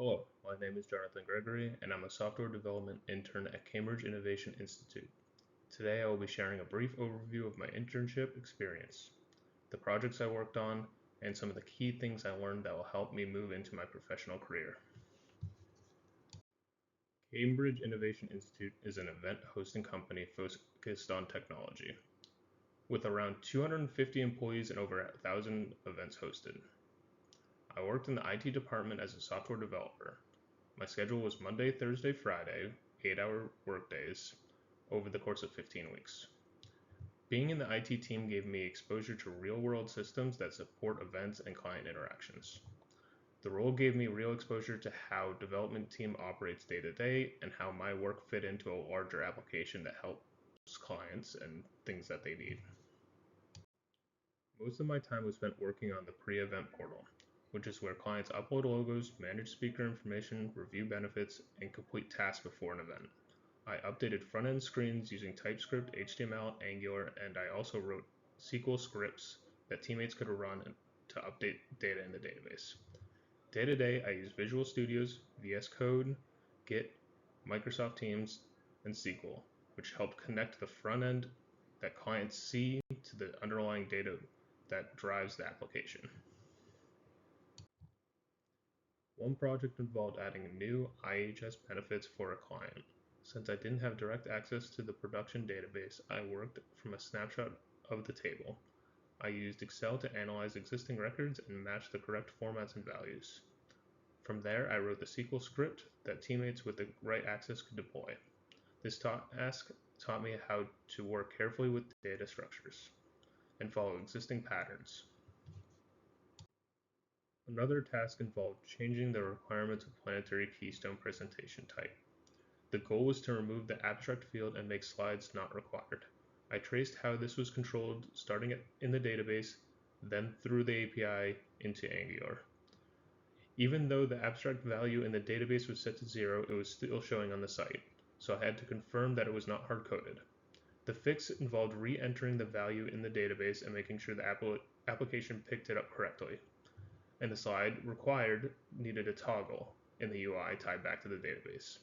Hello, my name is Johnathan Gregory, and I'm a software development intern at Cambridge Innovation Institute. Today I will be sharing a brief overview of my internship experience, the projects I worked on, and some of the key things I learned that will help me move into my professional career. Cambridge Innovation Institute is an event hosting company focused on technology, with around 250 employees and over 1,000 events hosted. I worked in the IT department as a software developer. My schedule was Monday, Thursday, Friday, 8-hour workdays over the course of 15 weeks. Being in the IT team gave me exposure to real-world systems that support events and client interactions. The role gave me real exposure to how development team operates day to day and how my work fit into a larger application that helps clients and things that they need. Most of my time was spent working on the pre-event portal, which is where clients upload logos, manage speaker information, review benefits, and complete tasks before an event. I updated front-end screens using TypeScript, HTML, Angular, and I also wrote SQL scripts that teammates could run to update data in the database. Day to day, I use Visual Studio's, VS Code, Git, Microsoft Teams, and SQL, which help connect the front end that clients see to the underlying data that drives the application. One project involved adding new IHS benefits for a client. Since I didn't have direct access to the production database, I worked from a snapshot of the table. I used Excel to analyze existing records and match the correct formats and values. From there, I wrote the SQL script that teammates with the right access could deploy. This task taught me how to work carefully with data structures and follow existing patterns. Another task involved changing the requirements of planetary keystone presentation type. The goal was to remove the abstract field and make slides not required. I traced how this was controlled, starting in the database, then through the API into Angular. Even though the abstract value in the database was set to 0, it was still showing on the site, so I had to confirm that it was not hard-coded. The fix involved re-entering the value in the database and making sure the application picked it up correctly. And the slide required needed a toggle in the UI tied back to the database.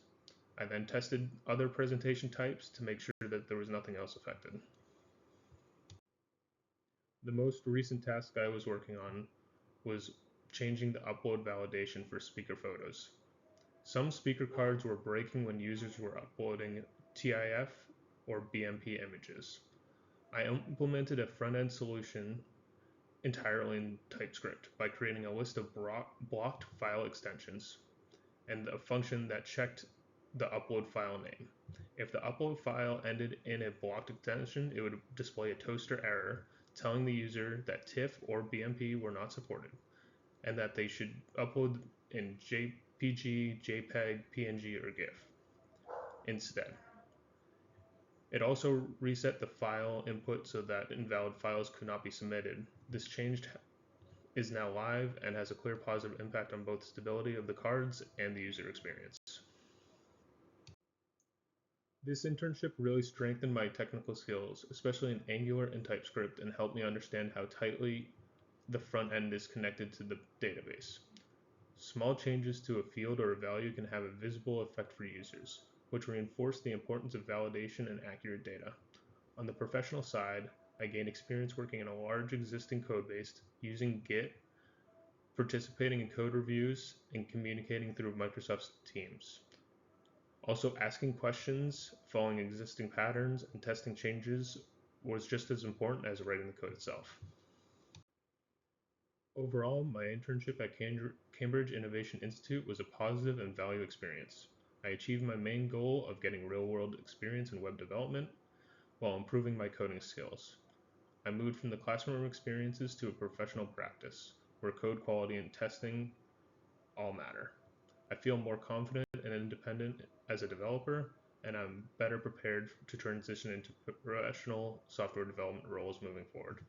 I then tested other presentation types to make sure that there was nothing else affected. The most recent task I was working on was changing the upload validation for speaker photos. Some speaker cards were breaking when users were uploading TIF or BMP images. I implemented a front-end solution entirely in TypeScript by creating a list of blocked file extensions and a function that checked the upload file name. If the upload file ended in a blocked extension, it would display a toaster error telling the user that TIFF or BMP were not supported and that they should upload in JPG, JPEG, PNG, or GIF instead. It also reset the file input so that invalid files could not be submitted. This change is now live and has a clear positive impact on both stability of the cards and the user experience. This internship really strengthened my technical skills, especially in Angular and TypeScript, and helped me understand how tightly the front end is connected to the database. Small changes to a field or a value can have a visible effect for users, which reinforce the importance of validation and accurate data. On the professional side, I gained experience working in a large existing codebase, using Git, participating in code reviews, and communicating through Microsoft Teams. Also, asking questions, following existing patterns, and testing changes was just as important as writing the code itself. Overall, my internship at Cambridge Innovation Institute was a positive and valuable experience. I achieved my main goal of getting real-world experience in web development while improving my coding skills. I moved from the classroom experiences to a professional practice, where code quality and testing all matter. I feel more confident and independent as a developer, and I'm better prepared to transition into professional software development roles moving forward.